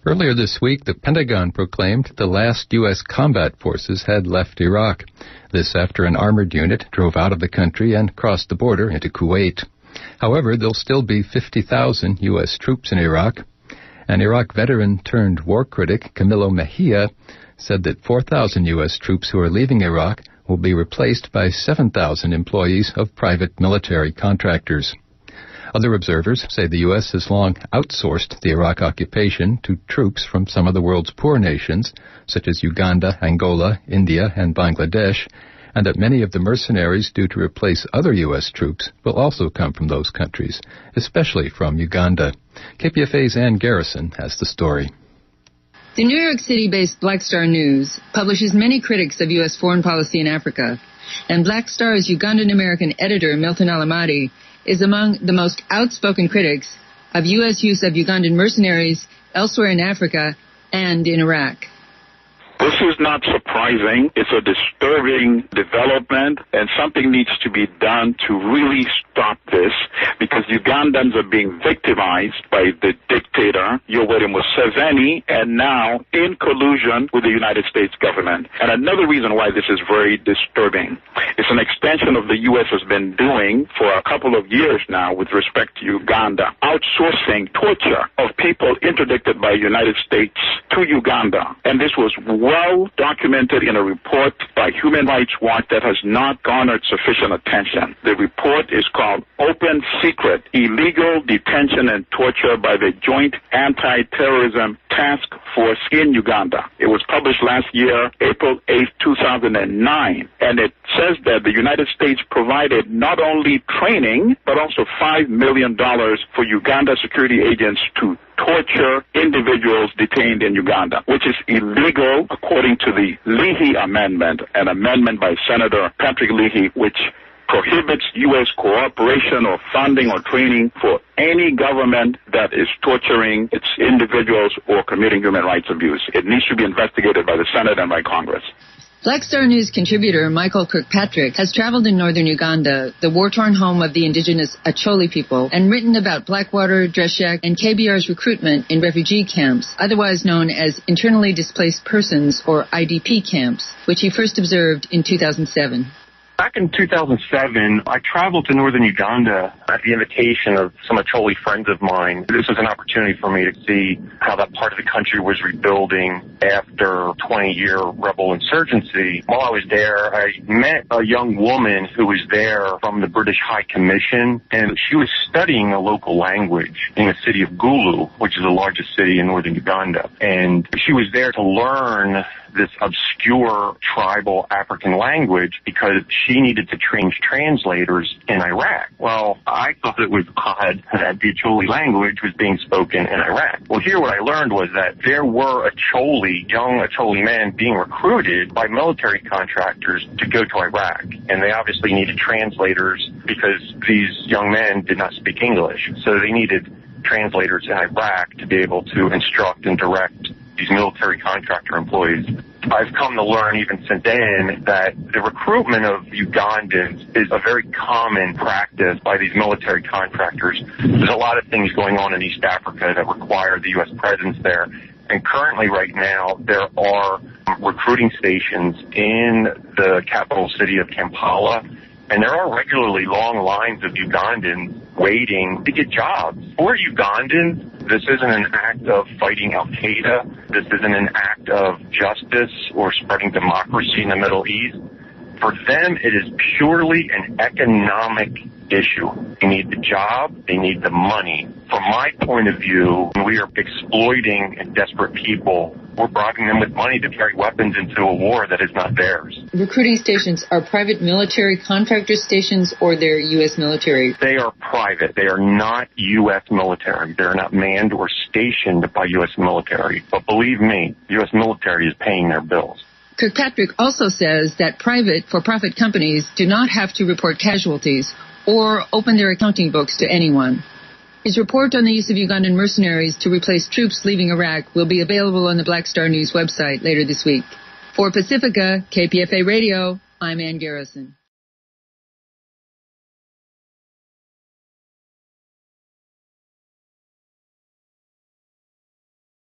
Earlier this week, the Pentagon proclaimed the last U.S. combat forces had left Iraq. This after an armored unit drove out of the country and crossed the border into Kuwait. However, there'll still be 50,000 U.S. troops in Iraq. An Iraq veteran turned war critic, Camilo Mejia, said that 4,000 U.S. troops who are leaving Iraq will be replaced by 7,000 employees of private military contractors. Other observers say the U.S. has long outsourced the Iraq occupation to troops from some of the world's poor nations, such as Uganda, Angola, India, and Bangladesh, and that many of the mercenaries due to replace other U.S. troops will also come from those countries, especially from Uganda. KPFA's Ann Garrison has the story. The New York City-based Black Star News publishes many critics of U.S. foreign policy in Africa, and Black Star's Ugandan-American editor, Milton Alamadi, is among the most outspoken critics of U.S. use of Ugandan mercenaries elsewhere in Africa and in Iraq. This is not surprising. It's a disturbing development, and something needs to be done to really stop this, because Ugandans are being victimized by the dictator, Yoweri Museveni, and now in collusion with the United States government. And another reason why this is very disturbing, it's an extension of the U.S. has been doing for a couple of years now with respect to Uganda, outsourcing torture of people interdicted by the United States to Uganda. And this was well documented in a report by Human Rights Watch that has not garnered sufficient attention. The report is called Open Secret, Illegal Detention and Torture by the Joint Anti-Terrorism Task Force in Uganda. It was published last year, April 8, 2009, and it says that the United States provided not only training, but also $5 million for Uganda security agents to torture individuals detained in Uganda, which is illegal according to the Leahy Amendment, an amendment by Senator Patrick Leahy, which prohibits U.S. cooperation or funding or training for any government that is torturing its individuals or committing human rights abuse. It needs to be investigated by the Senate and by Congress. Black Star News contributor Michael Kirkpatrick has traveled in northern Uganda, the war-torn home of the indigenous Acholi people, and written about Blackwater, Dreshek, and KBR's recruitment in refugee camps, otherwise known as internally displaced persons or IDP camps, which he first observed in 2007. Back in 2007, I traveled to northern Uganda at the invitation of some Acholi friends of mine. This was an opportunity for me to see how that part of the country was rebuilding after 20-year rebel insurgency. While I was there, I met a young woman who was there from the British High Commission, and she was studying a local language in the city of Gulu, which is the largest city in northern Uganda. And she was there to learn this obscure tribal African language because she needed to train translators in Iraq. Well, I thought it was odd that the Acholi language was being spoken in Iraq. Well, here what I learned was that there were young Acholi men being recruited by military contractors to go to Iraq. And they obviously needed translators because these young men did not speak English. So they needed translators in Iraq to be able to instruct and direct these military contractor employees. I've come to learn even since then that the recruitment of Ugandans is a very common practice by these military contractors. There's a lot of things going on in East Africa that require the U.S. presence there. And currently right now, there are recruiting stations in the capital city of Kampala, and there are regularly long lines of Ugandans waiting to get jobs. For Ugandans, this isn't an act of fighting Al-Qaeda. This isn't an act of justice or spreading democracy in the Middle East. For them, it is purely an economic issue. They need the job. They need the money. From my point of view, we are exploiting desperate people. We're bribing them with money to carry weapons into a war that is not theirs. Recruiting stations are private military contractor stations, or they're U.S. military? They are private. They are not U.S. military. They're not manned or stationed by U.S. military. But believe me, U.S. military is paying their bills. Kirkpatrick also says that private for-profit companies do not have to report casualties or open their accounting books to anyone. His report on the use of Ugandan mercenaries to replace troops leaving Iraq will be available on the Black Star News website later this week. For Pacifica, KPFA Radio, I'm Ann Garrison.